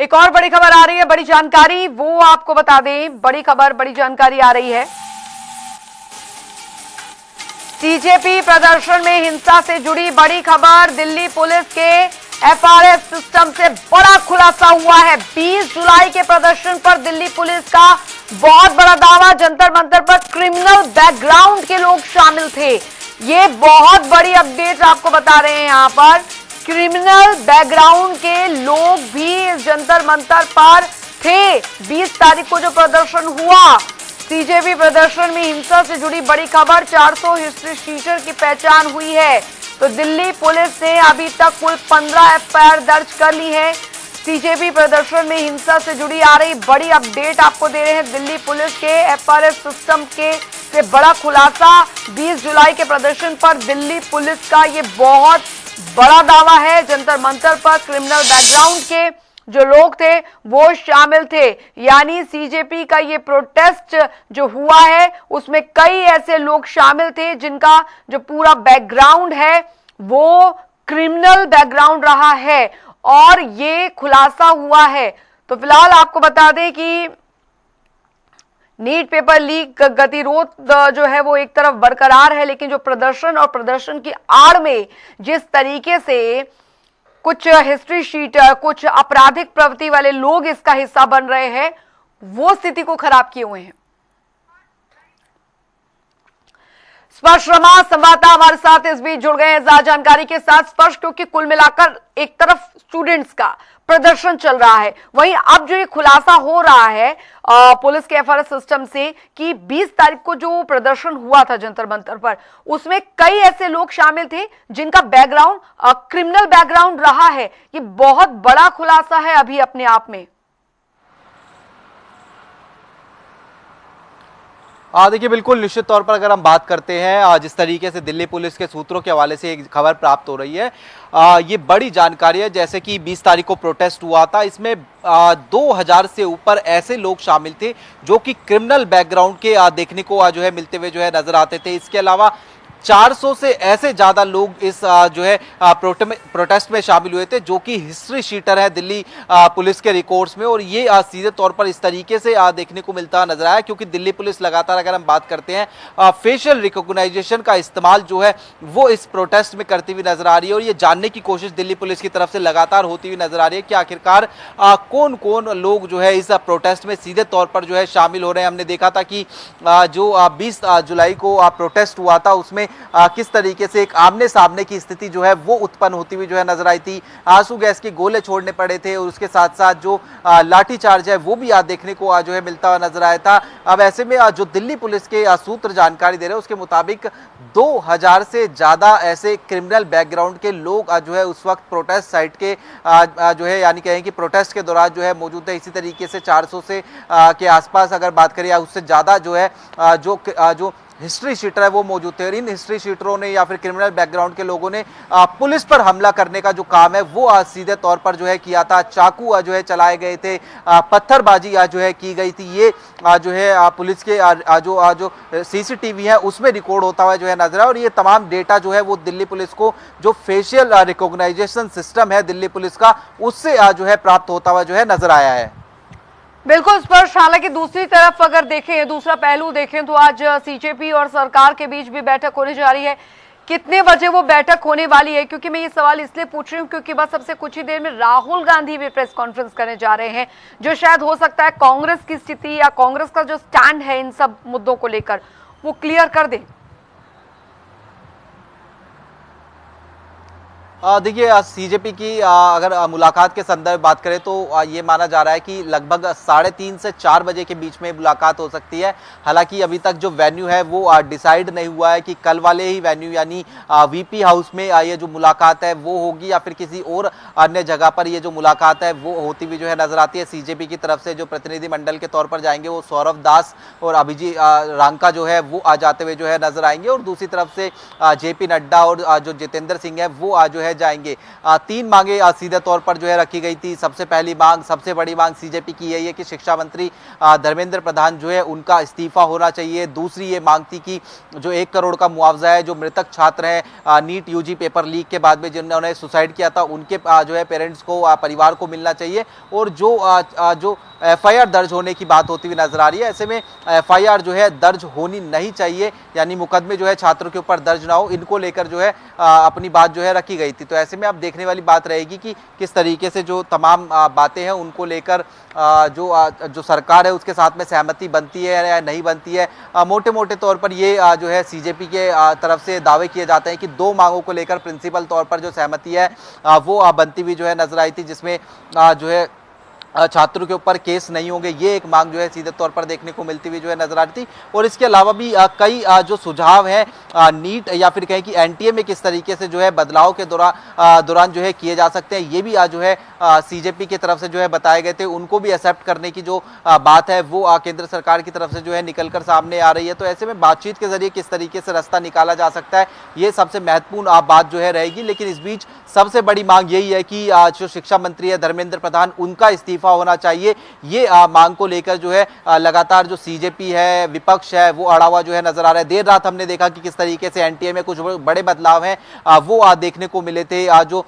एक और बड़ी खबर आ रही है, बड़ी जानकारी, वो आपको बता दें। बड़ी खबर, बड़ी जानकारी आ रही है। सीजेपी प्रदर्शन में हिंसा से जुड़ी बड़ी खबर। दिल्ली पुलिस के एफआरएस सिस्टम से बड़ा खुलासा हुआ है। 20 जुलाई के प्रदर्शन पर दिल्ली पुलिस का बहुत बड़ा दावा, जंतर मंतर पर क्रिमिनल बैकग्राउंड के लोग शामिल थे। ये बहुत बड़ी अपडेट आपको बता रहे हैं। यहां पर क्रिमिनल बैकग्राउंड के लोग भी इस जंतर मंतर पर थे। 20 तारीख को जो प्रदर्शन हुआ, सीजेपी प्रदर्शन में हिंसा से जुड़ी बड़ी खबर। 400 हिस्ट्री शीटर की पहचान हुई है। तो दिल्ली पुलिस ने अभी तक कुल 15 एफआईआर दर्ज कर ली है। सीजेपी प्रदर्शन में हिंसा से जुड़ी आ रही बड़ी अपडेट आपको दे रहे हैं। दिल्ली पुलिस के एफआरएस सिस्टम के से बड़ा खुलासा। 20 जुलाई के प्रदर्शन पर दिल्ली पुलिस का ये बहुत बड़ा दावा है। जंतर मंतर पर क्रिमिनल बैकग्राउंड के जो लोग थे वो शामिल थे। यानी सीजेपी का ये प्रोटेस्ट जो हुआ है उसमें कई ऐसे लोग शामिल थे जिनका जो पूरा बैकग्राउंड है वो क्रिमिनल बैकग्राउंड रहा है और ये खुलासा हुआ है। तो फिलहाल आपको बता दें कि नीट पेपर लीक गतिरोध जो है वो एक तरफ बरकरार है, लेकिन जो प्रदर्शन और प्रदर्शन की आड़ में जिस तरीके से कुछ हिस्ट्री शीटर, कुछ आपराधिक प्रवृत्ति वाले लोग इसका हिस्सा बन रहे हैं, वो स्थिति को खराब किए हुए हैं। स्पर्श रमा संवाददाता हमारे साथ इस बीच जुड़ गए हैं ज्यादा जानकारी के साथ। स्पर्श, क्योंकि कुल मिलाकर एक तरफ स्टूडेंट्स का प्रदर्शन चल रहा है, वहीं अब जो ये खुलासा हो रहा है पुलिस के एफआरएस सिस्टम से कि 20 तारीख को जो प्रदर्शन हुआ था जंतर मंतर पर, उसमें कई ऐसे लोग शामिल थे जिनका बैकग्राउंड क्रिमिनल बैकग्राउंड रहा है। ये बहुत बड़ा खुलासा है अभी अपने आप में। देखिए, बिल्कुल निश्चित तौर पर अगर हम बात करते हैं जिस तरीके से दिल्ली पुलिस के सूत्रों के हवाले से एक खबर प्राप्त हो रही है, ये बड़ी जानकारी है। जैसे कि 20 तारीख को प्रोटेस्ट हुआ था, इसमें 2000 से ऊपर ऐसे लोग शामिल थे जो कि क्रिमिनल बैकग्राउंड के देखने को जो है मिलते हुए जो है नजर आते थे। इसके अलावा 400 से ऐसे ज्यादा लोग इस जो है प्रोटेस्ट में शामिल हुए थे जो कि हिस्ट्री शीटर है दिल्ली पुलिस के रिकॉर्ड्स में। और ये सीधे तौर पर इस तरीके से देखने को मिलता नजर आया, क्योंकि दिल्ली पुलिस लगातार अगर हम बात करते हैं फेशियल रिकॉग्नाइजेशन का इस्तेमाल जो है वो इस प्रोटेस्ट में करती हुई नजर आ रही है। और ये जानने की कोशिश दिल्ली पुलिस की तरफ से लगातार होती हुई नजर आ रही है कि आखिरकार कौन कौन लोग जो है इस प्रोटेस्ट में सीधे तौर पर जो है शामिल हो रहे हैं। हमने देखा था कि जो 20 जुलाई को प्रोटेस्ट हुआ था उसमें किस तरीके से एक आमने सामने की स्थिति जो है वो उत्पन्न होती हुई जो है नजर आई थी। आंसू गैस के गोले छोड़ने पड़े थे और उसके साथ साथ जो लाठी चार्ज है वो भी देखने को जो है मिलता हुआ नजर आया था। अब ऐसे में जो दिल्ली पुलिस के सूत्र जानकारी दे रहे हैं उसके मुताबिक 2000 से ज्यादा ऐसे क्रिमिनल बैकग्राउंड के लोग जो है उस वक्त प्रोटेस्ट साइट के जो है यानी कहें कि प्रोटेस्ट के दौरान जो है मौजूद है। इसी तरीके से 400 से के आसपास अगर बात करें या उससे ज्यादा जो है जो हिस्ट्री शीटर है वो मौजूद थे। और इन हिस्ट्री शीटरों ने या फिर क्रिमिनल बैकग्राउंड के लोगों ने पुलिस पर हमला करने का जो काम है वो सीधे तौर पर जो है किया था। चाकू जो है चलाए गए थे, पत्थरबाजी जो है की गई थी। ये जो है पुलिस के जो सीसीटीवी है उसमें रिकॉर्ड होता हुआ जो है नजर आया। और ये तमाम डेटा जो है वो दिल्ली पुलिस को जो फेशियल रिकॉग्नाइजेशन सिस्टम है दिल्ली पुलिस का उससे जो है प्राप्त होता हुआ जो है नजर आया है। बिल्कुल स्पर्श, हालांकि दूसरी तरफ अगर देखें, दूसरा पहलू देखें तो आज सीजेपी और सरकार के बीच भी बैठक होने जा रही है। कितने बजे वो बैठक होने वाली है? क्योंकि मैं ये सवाल इसलिए पूछ रही हूँ क्योंकि बस सबसे कुछ ही देर में राहुल गांधी भी प्रेस कॉन्फ्रेंस करने जा रहे हैं, जो शायद हो सकता है कांग्रेस की स्थिति या कांग्रेस का जो स्टैंड है इन सब मुद्दों को लेकर वो क्लियर कर दे। देखिए, सीजेपी की अगर मुलाकात के संदर्भ में बात करें तो ये माना जा रहा है कि लगभग 3:30 से 4 बजे के बीच में मुलाकात हो सकती है। हालांकि अभी तक जो वेन्यू है वो डिसाइड नहीं हुआ है कि कल वाले ही वेन्यू यानी वीपी हाउस में ये जो मुलाकात है वो होगी या फिर किसी और अन्य जगह पर ये जो मुलाकात है वो होती हुई जो है नजर आती है। सीजेपी की तरफ से जो प्रतिनिधिमंडल के तौर पर जाएंगे वो सौरभ दास और अभिजीत रांका जो है वो आ जाते हुए जो है नजर आएंगे। और दूसरी तरफ से जेपी नड्डा और जो जितेंद्र सिंह है वो जो है रह जाएंगे। 3 मांगे सीधे तौर पर जो है रखी गई थी। सबसे पहली मांग, सबसे बड़ी मांग सीजेपी की यही है कि शिक्षा मंत्री धर्मेंद्र प्रधान जो है उनका इस्तीफा होना चाहिए। दूसरी ये मांग थी कि जो 1 करोड़ का मुआवजा है, जो मृतक छात्र हैं नीट यूजी पेपर लीक के बाद में जिन्होंने सुसाइड किया था, उनके जो है पेरेंट्स को, परिवार को मिलना चाहिए। और जो एफआईआर दर्ज होने की बात होती हुई नजर आ रही है, ऐसे में एफआईआर जो है दर्ज होनी नहीं चाहिए, यानी मुकदमे जो है छात्रों के ऊपर दर्ज ना हो, इनको लेकर जो है अपनी बात जो है रखी गई थी। तो ऐसे में अब देखने वाली बात रहेगी कि किस तरीके से जो तमाम बातें हैं उनको लेकर जो सरकार है उसके साथ में सहमति बनती है या नहीं बनती है। मोटे मोटे तौर पर ये जो है सीजेपी के तरफ से दावे किए जाते हैं कि 2 मांगों को लेकर प्रिंसिपल तौर पर जो सहमति है वो बनती हुई जो है नजर आई थी, जिसमें जो है छात्रों के ऊपर केस नहीं होंगे, ये एक मांग जो है सीधे तौर पर देखने को मिलती हुई जो है नजर आ रही थी। और इसके अलावा भी कई जो सुझाव हैं नीट या फिर कहें कि एनटीए में किस तरीके से जो है बदलाव के दौरान जो है किए जा सकते हैं, ये भी जो है सीजेपी की तरफ से जो है बताए गए थे। उनको भी एक्सेप्ट करने की जो बात है वो केंद्र सरकार की तरफ से जो है निकलकर सामने आ रही है। तो ऐसे में बातचीत के जरिए किस तरीके से रास्ता निकाला जा सकता है, ये सबसे महत्वपूर्ण बात जो है रहेगी। लेकिन इस बीच सबसे बड़ी मांग यही है कि जो शिक्षा मंत्री है धर्मेंद्र प्रधान, उनका इस्तीफा होना चाहिए। ये मांग को लेकर जो है लगातार जो सीजेपी है, विपक्ष है, वो अड़ा हुआ जो है नजर आ रहा है। देर रात हमने देखा कि किस तरीके से एनटीए में कुछ बड़े बदलाव हैं वो देखने को मिले थे। जो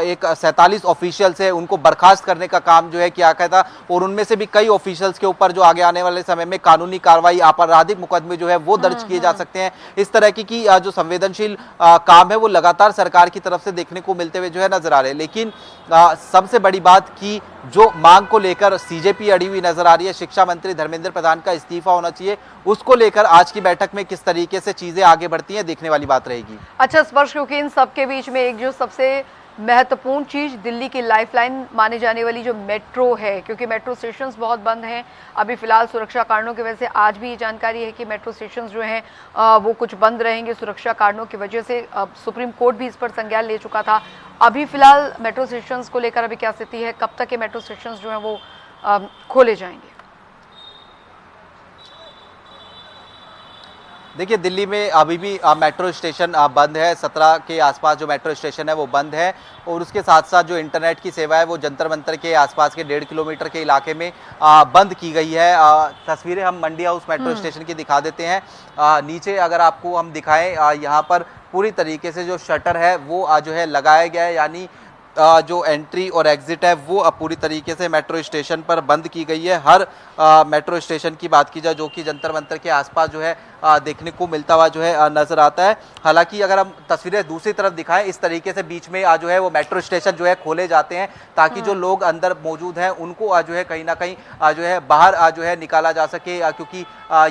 एक 47 ऑफिशियल्स है उनको बर्खास्त करने का काम जो है किया गया था, और उनमें से भी कई ऑफिशियल्स के ऊपर जो आगे आने वाले समय में कानूनी कार्रवाई, आपराधिक मुकदमे जो है वो दर्ज किए जा सकते हैं। इस तरह की जो संवेदनशील काम है वो लगातार सरकार की तरफ से देखने को मिलते हुए जो है नजर आ रहे हैं। लेकिन सबसे बड़ी बात की जो मांग को लेकर सीजेपी अड़ी हुई नजर आ रही है, शिक्षा मंत्री धर्मेंद्र प्रधान का इस्तीफा होना चाहिए, उसको लेकर आज की बैठक में किस तरीके से चीजें आगे बढ़ती हैं देखने वाली बात रहेगी। अच्छा स्पर्श, क्योंकि इन सब के बीच में एक जो सबसे महत्वपूर्ण चीज दिल्ली की लाइफलाइन माने जाने वाली जो मेट्रो है, क्योंकि मेट्रो स्टेशंस बहुत बंद हैं अभी फिलहाल सुरक्षा कारणों की वजह से। आज भी ये जानकारी है कि मेट्रो स्टेशंस जो हैं वो कुछ बंद रहेंगे सुरक्षा कारणों की वजह से। सुप्रीम कोर्ट भी इस पर संज्ञान ले चुका था। अभी फिलहाल मेट्रो स्टेशंस को लेकर अभी क्या स्थिति है, कब तक ये मेट्रो स्टेशंस जो हैं वो खोले जाएंगे? देखिए, दिल्ली में अभी भी मेट्रो स्टेशन बंद है। 17 के आसपास जो मेट्रो स्टेशन है वो बंद है, और उसके साथ साथ जो इंटरनेट की सेवा है वो जंतर मंतर के आसपास के 1.5 किलोमीटर के इलाके में बंद की गई है। तस्वीरें हम मंडी हाउस मेट्रो स्टेशन की दिखा देते हैं। नीचे अगर आपको हम दिखाएं, यहाँ पर पूरी तरीके से जो शटर है वो जो है लगाया गया है, यानी जो एंट्री और एग्जिट है वो पूरी तरीके से मेट्रो स्टेशन पर बंद की गई है। हर मेट्रो स्टेशन की बात की जाए जो कि जंतर मंतर के आसपास जो है देखने को मिलता हुआ जो है नजर आता है। हालांकि अगर हम तस्वीरें दूसरी तरफ दिखाएं, इस तरीके से बीच में जो है वो मेट्रो स्टेशन जो है खोले जाते हैं ताकि जो लोग अंदर मौजूद हैं उनको जो है कहीं ना कहीं जो है बाहर जो है निकाला जा सके, क्योंकि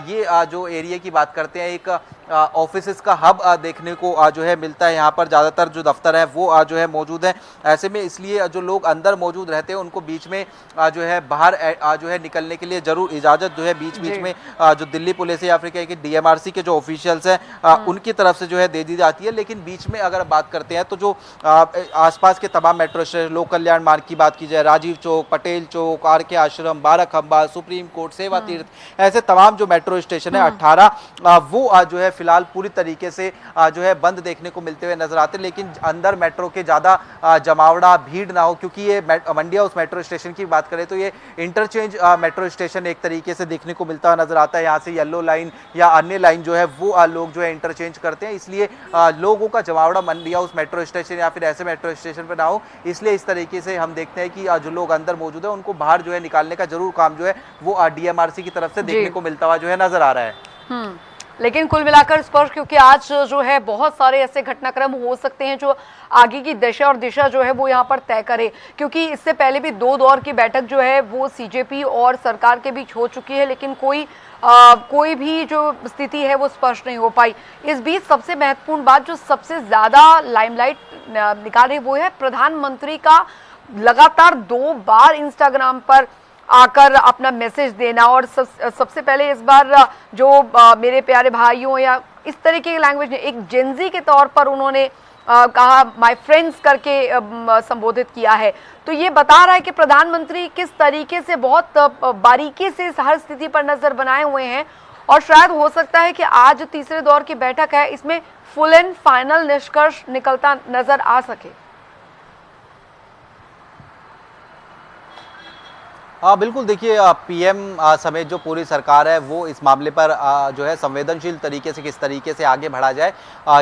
ये जो एरिया की बात करते हैं एक ऑफिस का हब देखने को जो है मिलता है। यहाँ पर ज़्यादातर जो दफ्तर है वो जो है मौजूद है। ऐसे में इसलिए जो लोग अंदर मौजूद रहते हैं उनको बीच में जो है बाहर जो है निकलने के लिए जरूर इजाज़त जो है बीच बीच में जो दिल्ली पुलिस या फिर कहें कि डीएमआरसी के जो ऑफिशियल्स हैं उनकी तरफ से जो है दे दी जाती है। लेकिन बीच में अगर बात करते हैं तो जो आसपास के तमाम मेट्रो स्टेशन, लोक कल्याण मार्ग की बात की जाए, राजीव चौक, पटेल चौक, आर.के. आश्रम, बाराखंबा, सुप्रीम कोर्ट, सेवा तीर्थ, ऐसे तमाम जो मेट्रो स्टेशन है 18 वो जो है फिलहाल पूरी तरीके से जो है बंद देखने को मिलते हुए नजर आते हैं। लेकिन अंदर मेट्रो के ज़्यादा जमावड़ा, भीड़ ना हो, क्योंकि ये मंडी हाउस मेट्रो स्टेशन की बात करें तो ये इंटरचेंज मेट्रो स्टेशन एक तरीके से देखने को मिलता हुआ नजर आता है। यहाँ से येलो लाइन या अन्य लाइन जो है वो लोग जो है इंटरचेंज करते हैं, इसलिए लोगों का जमावड़ा मंडी हाउस मेट्रो स्टेशन या फिर ऐसे मेट्रो स्टेशन पर ना हो, इसलिए इस तरीके से हम देखते हैं कि जो लोग अंदर मौजूद है उनको बाहर जो है निकालने का जरूर काम जो है वो डीएमआरसी की तरफ से देखने को मिलता हुआ जो है नजर आ रहा है। लेकिन कुल मिलाकर स्पर्श, क्योंकि आज जो है बहुत सारे ऐसे घटनाक्रम हो सकते हैं जो आगे की दशा और दिशा जो है वो यहाँ पर तय करे, क्योंकि इससे पहले भी 2 दौर की बैठक जो है वो सीजेपी और सरकार के बीच हो चुकी है, लेकिन कोई भी जो स्थिति है वो स्पष्ट नहीं हो पाई। इस बीच सबसे महत्वपूर्ण बात जो सबसे ज्यादा लाइमलाइट निकाल रही वो है प्रधानमंत्री का लगातार 2 बार इंस्टाग्राम पर आकर अपना मैसेज देना, और सबसे पहले इस बार जो मेरे प्यारे भाइयों या इस तरीके की लैंग्वेज में एक जेनजी के तौर पर उन्होंने कहा माय फ्रेंड्स करके संबोधित किया है। तो ये बता रहा है कि प्रधानमंत्री किस तरीके से बहुत बारीकी से इस हर स्थिति पर नजर बनाए हुए हैं, और शायद हो सकता है कि आज तीसरे दौर की बैठक है इसमें फुल एंड फाइनल निष्कर्ष निकलता नजर आ सके? बिल्कुल, देखिए पीएम समेत जो पूरी सरकार है वो इस मामले पर जो है संवेदनशील तरीके से किस तरीके से आगे बढ़ा जाए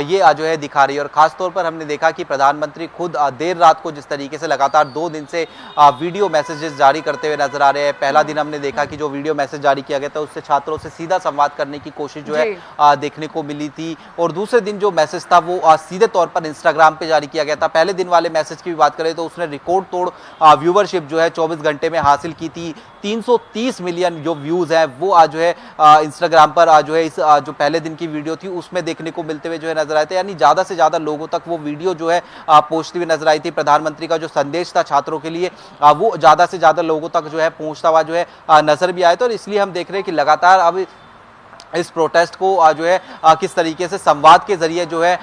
ये जो है दिखा रही है। और खास तौर पर हमने देखा कि प्रधानमंत्री खुद देर रात को जिस तरीके से लगातार 2 दिन से वीडियो मैसेजेस जारी करते हुए नजर आ रहे हैं। पहला दिन हमने देखा कि जो वीडियो मैसेज जारी किया गया था उससे छात्रों से सीधा संवाद करने की कोशिश जो है देखने को मिली थी। और दूसरे दिन जो मैसेज था वो सीधे तौर पर इंस्टाग्राम पे जारी किया गया था। पहले दिन वाले मैसेज की भी बात करें तो उसने रिकॉर्ड तोड़ व्यूवरशिप जो है 24 घंटे में हासिल की थी। 330 मिलियन जो व्यूज हैं वो आज जो है इंस्टाग्राम पर जो है इस जो पहले दिन की वीडियो थी उसमें देखने को मिलते हुए जो है नजर आए थे। यानी ज्यादा से ज्यादा लोगों तक वो वीडियो जो है पहुंचती हुई नजर आई थी। प्रधानमंत्री का जो संदेश था छात्रों के लिए वो ज्यादा से ज्यादा लोगों तक जो है पहुंचता हुआ जो है नजर भी आया था। और इसलिए हम देख रहे हैं कि लगातार अब इस प्रोटेस्ट को जो है किस तरीके से संवाद के जरिए जो है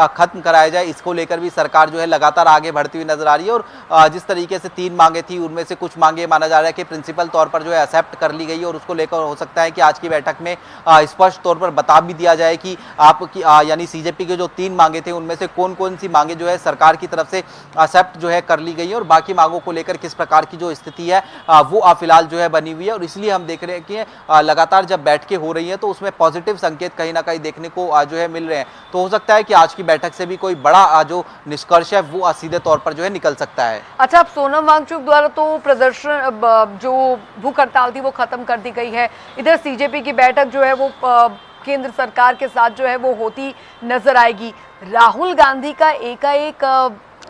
खत्म कराया जाए, इसको लेकर भी सरकार जो है लगातार आगे बढ़ती हुई नजर आ रही है। और जिस तरीके से 3 मांगे थी उनमें से कुछ मांगे माना जा रहा है कि प्रिंसिपल तौर पर जो है एक्सेप्ट कर ली गई है। और उसको लेकर हो सकता है कि आज की बैठक में स्पष्ट तौर पर बता भी दिया जाए कि आपकी यानी सीजेपी के जो 3 मांगे थे उनमें से कौन कौन सी मांगे जो है सरकार की तरफ से एक्सेप्ट जो है कर ली गई है और बाकी मांगों को लेकर किस प्रकार की जो स्थिति है वो फिलहाल जो है बनी हुई है। और इसलिए हम देख रहे हैं कि लगातार जब बैठकें हो रही है तो उसमें पॉजिटिव संकेत कहीं ना कहीं देखने को जो है मिल रहे हैं। तो हो सकता है कि आज की बैठक से भी कोई बड़ा जो निष्कर्ष है वो सीधे तौर पर जो है निकल सकता है। अच्छा, अब सोनम वांगचुक द्वारा तो प्रदर्शन जो भूख हड़ताल थी वो खत्म कर दी गई है। इधर सीजेपी की बैठक जो है वो केंद्र सरकार के साथ जो है वो होती नजर आएगी। राहुल गांधी का एकाएक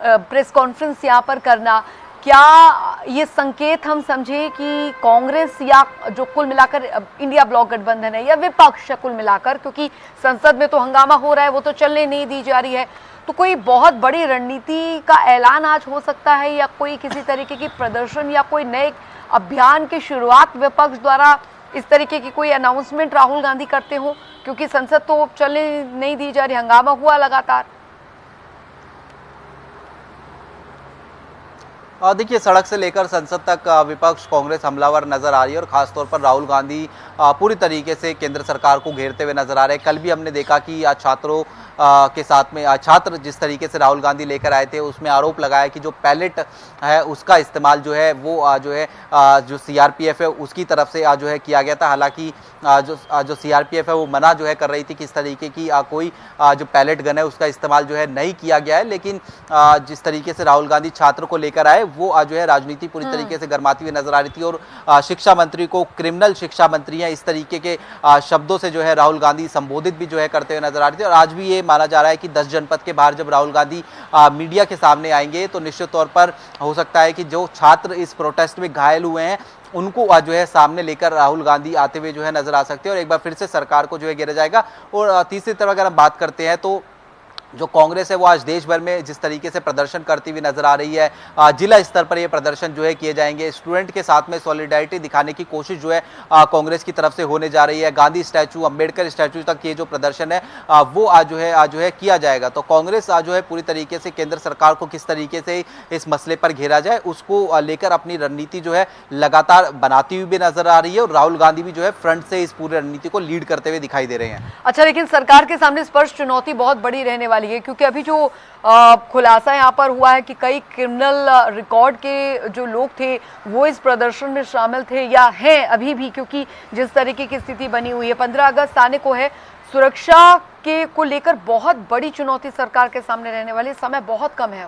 प्रेस कॉन्फ्रेंस यहाँ पर करना, क्या ये संकेत हम समझे कि कांग्रेस या जो कुल मिलाकर इंडिया ब्लॉक गठबंधन है या विपक्ष कुल मिलाकर, क्योंकि संसद में तो हंगामा हो रहा है वो तो चलने नहीं दी जा रही है, तो कोई बहुत बड़ी रणनीति का ऐलान आज हो सकता है या कोई किसी तरीके की प्रदर्शन या कोई नए अभियान की शुरुआत विपक्ष द्वारा इस तरीके की कोई अनाउंसमेंट राहुल गांधी करते हो, क्योंकि संसद तो चलने नहीं दी जा रही, हंगामा हुआ लगातार। देखिए, सड़क से लेकर संसद तक विपक्ष कांग्रेस हमलावर नजर आ रही है और खासतौर पर राहुल गांधी पूरी तरीके से केंद्र सरकार को घेरते हुए नजर आ रहे हैं। कल भी हमने देखा कि छात्रों के साथ में छात्र जिस तरीके से राहुल गांधी लेकर आए थे उसमें आरोप लगाया कि जो पैलेट है उसका इस्तेमाल जो है वो जो सीआरपीएफ है उसकी तरफ से जो है किया गया था। हालांकि जो सीआरपीएफ है वो मना जो है कर रही थी कि इस तरीके की कोई जो पैलेट गन है उसका इस्तेमाल जो है नहीं किया गया है। लेकिन जिस तरीके से राहुल गांधी छात्र को लेकर आए वो जो है राजनीति पूरी तरीके से गरमाती हुई नजर आ रही थी। और शिक्षा मंत्री को क्रिमिनल शिक्षा मंत्री है इस तरीके के शब्दों से जो है राहुल गांधी संबोधित भी जो है करते हुए नजर आ रही थी। और आज भी ये माना जा रहा है कि 10 जनपद के बाहर जब राहुल गांधी मीडिया के सामने आएंगे तो निश्चित तौर पर हो सकता है कि जो छात्र इस प्रोटेस्ट में घायल हुए हैं उनको जो है सामने लेकर राहुल गांधी आते हुए जो है नजर आ सकते हैं और एक बार फिर से सरकार को जो है घेरा जाएगा। और तीसरी तरफ अगर हम बात करते हैं तो जो कांग्रेस है वो आज देश भर में जिस तरीके से प्रदर्शन करती हुई नजर आ रही है, जिला स्तर पर ये प्रदर्शन जो है किए जाएंगे। स्टूडेंट के साथ में सॉलिडारिटी दिखाने की कोशिश जो है कांग्रेस की तरफ से होने जा रही है। गांधी स्टैचू, अंबेडकर स्टैचू तक ये जो प्रदर्शन है वो जो है किया जाएगा। तो कांग्रेस जो है पूरी तरीके से केंद्र सरकार को किस तरीके से इस मसले पर घेरा जाए उसको लेकर अपनी रणनीति जो है लगातार बनाती हुई भी नजर आ रही है। और राहुल गांधी भी जो है फ्रंट से इस पूरी रणनीति को लीड करते हुए दिखाई दे रहे हैं। अच्छा, लेकिन सरकार के सामने स्पष्ट चुनौती बहुत बड़ी रहने वाली है, क्योंकि अभी जो खुलासा यहाँ पर हुआ है कि कई क्रिमिनल रिकॉर्ड के जो लोग थे वो इस प्रदर्शन में शामिल थे या हैं अभी भी, क्योंकि जिस तरीके की स्थिति बनी हुई है 15 अगस्त आने को है, सुरक्षा के को लेकर बहुत बड़ी चुनौती सरकार के सामने रहने वाली, समय बहुत कम है।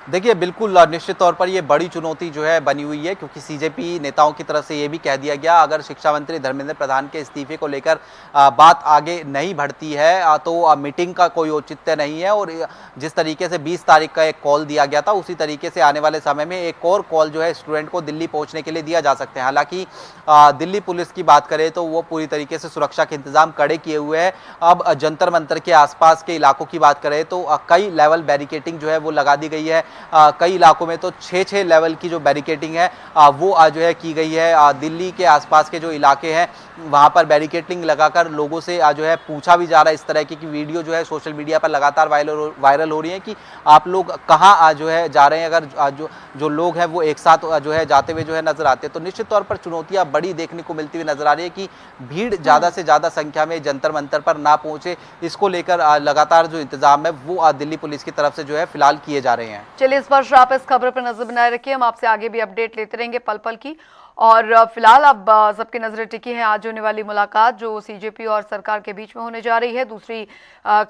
देखिए, बिल्कुल निश्चित तौर पर ये बड़ी चुनौती जो है बनी हुई है, क्योंकि सीजेपी नेताओं की तरफ से ये भी कह दिया गया अगर शिक्षा मंत्री धर्मेंद्र प्रधान के इस्तीफे को लेकर बात आगे नहीं बढ़ती है तो मीटिंग का कोई औचित्य नहीं है। और जिस तरीके से 20 तारीख का एक कॉल दिया गया था उसी तरीके से आने वाले समय में एक और कॉल जो है स्टूडेंट को दिल्ली पहुंचने के लिए दिया जा सकते हैं। हालांकि दिल्ली पुलिस की बात करें तो वो पूरी तरीके से सुरक्षा के इंतजाम कड़े किए हुए हैं। अब जंतर मंतर के आसपास के इलाकों की बात करें तो कई लेवल बैरिकेटिंग जो है वो लगा दी गई है। कई इलाकों में तो 6-6 लेवल की जो बैरिकेडिंग है वो जो है की गई है। दिल्ली के आसपास के जो इलाके हैं वहां पर बैरिकेडिंग लगाकर लोगों से जो है पूछा भी जा रहा है। इस तरह की वीडियो जो है सोशल मीडिया पर लगातार वायरल हो रही है कि आप लोग कहाँ जो है जा रहे हैं। अगर जो लोग हैं वो एक साथ जो है जाते हुए जो है नजर आते हैं तो निश्चित तौर पर चुनौतियां बड़ी देखने को मिलती हुई नजर आ रही है कि भीड़ ज्यादा से ज्यादा संख्या में जंतर मंतर पर ना पहुंचे। इसको लेकर लगातार जो इंतजाम है वो दिल्ली पुलिस की तरफ से जो है फिलहाल किए जा रहे हैं। चलिए, इस वर्ष आप इस खबर पर नजर बनाए रखिए, हम आपसे आगे भी अपडेट लेते रहेंगे पल पल की। और फिलहाल अब सबकी नजरें टिकी हैं आज होने वाली मुलाकात जो सीजेपी और सरकार के बीच में होने जा रही है। दूसरी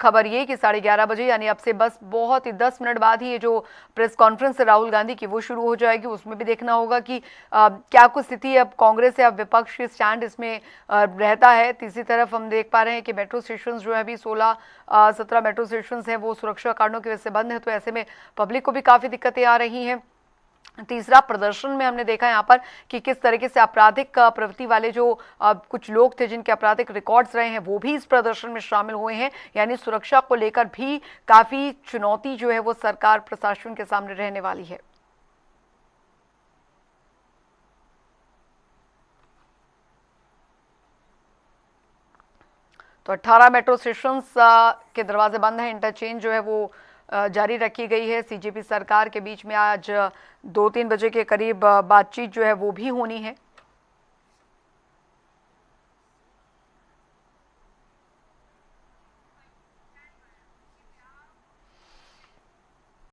खबर ये कि 11:30 बजे यानी अब से बस बहुत ही 10 मिनट बाद ही ये जो प्रेस कॉन्फ्रेंस है राहुल गांधी की वो शुरू हो जाएगी। उसमें भी देखना होगा कि क्या कुछ स्थिति अब कांग्रेस या विपक्ष की स्टैंड इसमें रहता है। तीसरी तरफ हम देख पा रहे हैं कि मेट्रो स्टेशन जो है अभी 16-17 मेट्रो स्टेशन है वो सुरक्षा कारणों की वजह से बंद है, तो ऐसे में पब्लिक को भी काफी दिक्कतें आ रही हैं। तीसरा, प्रदर्शन में हमने देखा यहाँ पर कि किस तरीके से आपराधिक प्रवृत्ति वाले जो कुछ लोग थे जिनके आपराधिक रिकॉर्ड्स रहे हैं वो भी इस प्रदर्शन में शामिल हुए हैं। यानी सुरक्षा को लेकर भी काफी चुनौती जो है वो सरकार प्रशासन के सामने रहने वाली है। तो 18 मेट्रो स्टेशन के दरवाजे बंद हैं, इंटरचेंज जो है वो जारी रखी गई है। सीजेपी सरकार के बीच में आज 2-3 बजे के करीब बातचीत जो है वो भी होनी है।